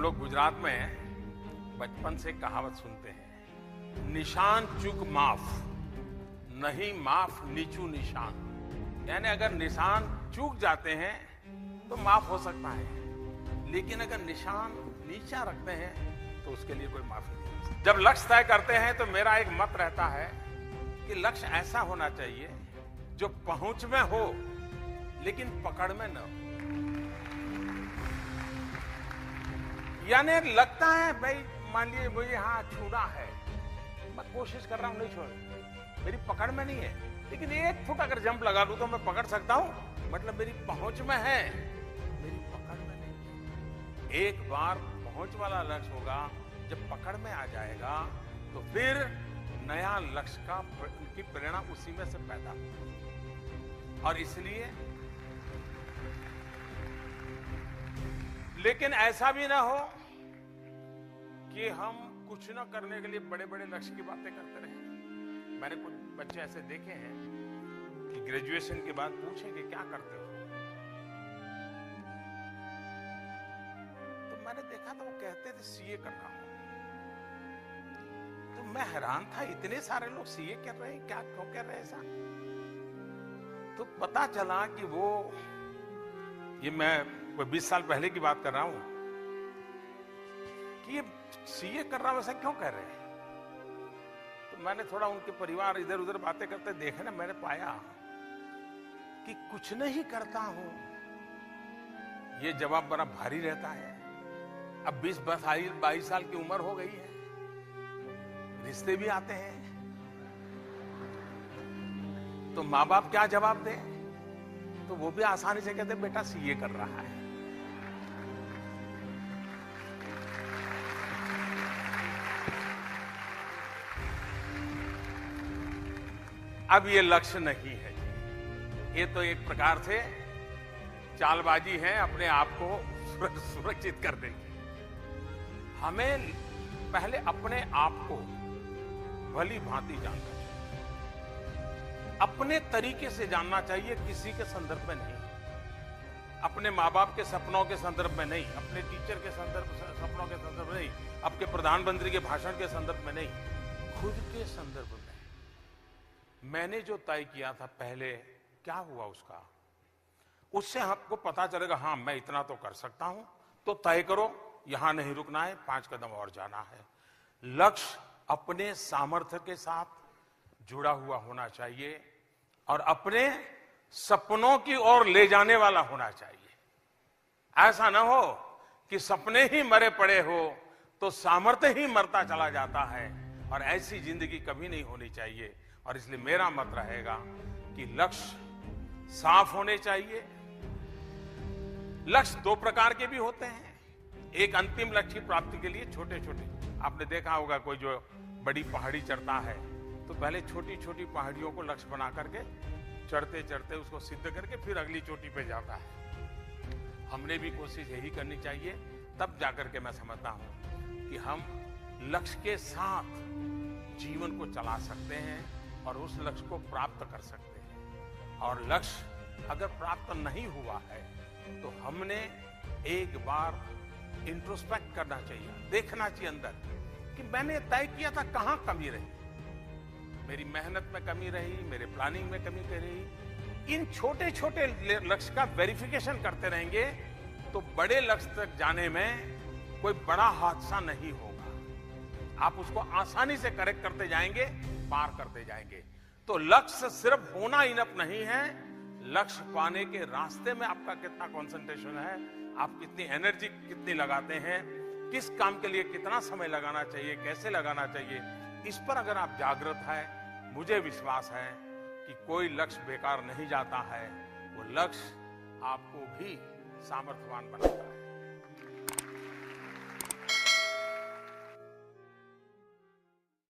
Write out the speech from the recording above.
लोग गुजरात में बचपन से कहावत सुनते हैं, निशान चूक माफ, नहीं माफ नीचू निशान। यानी अगर निशान चूक जाते हैं तो माफ हो सकता है, लेकिन अगर निशान नीचा रखते हैं तो उसके लिए कोई माफी नहीं हो सकती। जब लक्ष्य तय करते हैं तो मेरा एक मत रहता है कि लक्ष्य ऐसा होना चाहिए जो पहुंच में हो लेकिन पकड़ में न हो। यानी लगता है भाई, मान लीजिए मुझे यहां छूना है, मैं कोशिश कर रहा हूं नहीं छोड़, मेरी पकड़ में नहीं है, लेकिन 1 फुट अगर जंप लगा लूं तो मैं पकड़ सकता हूं, मतलब मेरी पहुंच में है, मेरी पकड़ में नहीं है। एक बार पहुंच वाला लक्ष्य होगा, जब पकड़ में आ जाएगा तो फिर नया लक्ष्य की प्रेरणा उसी में से पैदा होगी। और इसलिए लेकिन ऐसा भी ना हो कि हम कुछ ना करने के लिए बड़े बड़े लक्ष्य की बातें करते रहें। मैंने कुछ बच्चे ऐसे देखे हैं कि ग्रेजुएशन के बाद पूछेंगे क्या करते हो, तो मैंने देखा तो वो कहते थे सीए कर रहा हूं। तो मैं हैरान था, इतने सारे लोग सीए कर रहे हैं, क्या क्यों कर रहे हैं ऐसा? तो पता चला कि वो, ये मैं 20 साल पहले की बात कर रहा हूं, कि ये सीए कर रहा हूं ऐसा क्यों कह रहे हैं। तो मैंने थोड़ा उनके परिवार इधर उधर बातें करते देखे ना, मैंने पाया कि कुछ नहीं करता हूं, ये जवाब बड़ा भारी रहता है। अब 20-22 साल की उम्र हो गई है, रिश्ते भी आते हैं, तो माँ बाप क्या जवाब दें? तो वो भी आसानी से कहते बेटा सीए कर रहा है। अब ये लक्ष्य नहीं है, ये तो एक प्रकार से चालबाजी है अपने आप को सुरक्षित करने की। हमें पहले अपने आप को भली भांति जानना चाहिए, अपने तरीके से जानना चाहिए, किसी के संदर्भ में नहीं, अपने माँ बाप के सपनों के संदर्भ में नहीं, अपने टीचर के सपनों के संदर्भ में नहीं, आपके प्रधानमंत्री के भाषण के संदर्भ में नहीं, खुद के संदर्भ में। मैंने जो तय किया था पहले, क्या हुआ उसका, उससे आपको पता चलेगा हाँ मैं इतना तो कर सकता हूं। तो तय करो, यहां नहीं रुकना है, 5 कदम और जाना है। लक्ष्य अपने सामर्थ्य के साथ जुड़ा हुआ होना चाहिए और अपने सपनों की ओर ले जाने वाला होना चाहिए। ऐसा ना हो कि सपने ही मरे पड़े हो तो सामर्थ्य ही मरता चला जाता है, और ऐसी जिंदगी कभी नहीं होनी चाहिए। और इसलिए मेरा मत रहेगा कि लक्ष्य साफ होने चाहिए। लक्ष्य 2 प्रकार के भी होते हैं। एक अंतिम लक्ष्य की प्राप्ति के लिए छोटे छोटे, आपने देखा होगा कोई जो बड़ी पहाड़ी चढ़ता है तो पहले छोटी छोटी पहाड़ियों को लक्ष्य बना करके चढ़ते चढ़ते उसको सिद्ध करके फिर अगली चोटी पे जाता है। हमने भी कोशिश यही करनी चाहिए, तब जाकर के मैं समझता हूं कि हम लक्ष्य के साथ जीवन को चला सकते हैं और उस लक्ष्य को प्राप्त कर सकते हैं। और लक्ष्य अगर प्राप्त नहीं हुआ है तो हमने एक बार इंट्रोस्पेक्ट करना चाहिए, देखना चाहिए अंदर कि मैंने तय किया था कहां कमी रही, मेरी मेहनत में कमी रही, मेरे प्लानिंग में कमी रही। इन छोटे छोटे लक्ष्य का वेरिफिकेशन करते रहेंगे तो बड़े लक्ष्य तक जाने में कोई बड़ा हादसा नहीं होगा। आप उसको आसानी से करेक्ट करते जाएंगे, पार करते जाएंगे। तो लक्ष्य सिर्फ होना इनफ नहीं है, लक्ष्य पाने के रास्ते में आपका कितना कंसंट्रेशन है, आप कितनी एनर्जी कितनी लगाते हैं, किस काम के लिए कितना समय लगाना चाहिए, कैसे लगाना चाहिए, इस पर अगर आप जागृत हैं, मुझे विश्वास है कि कोई लक्ष्य बेकार नहीं जाता है। वो लक्ष्य आपको भी सामर्थ्यवान बनाता है।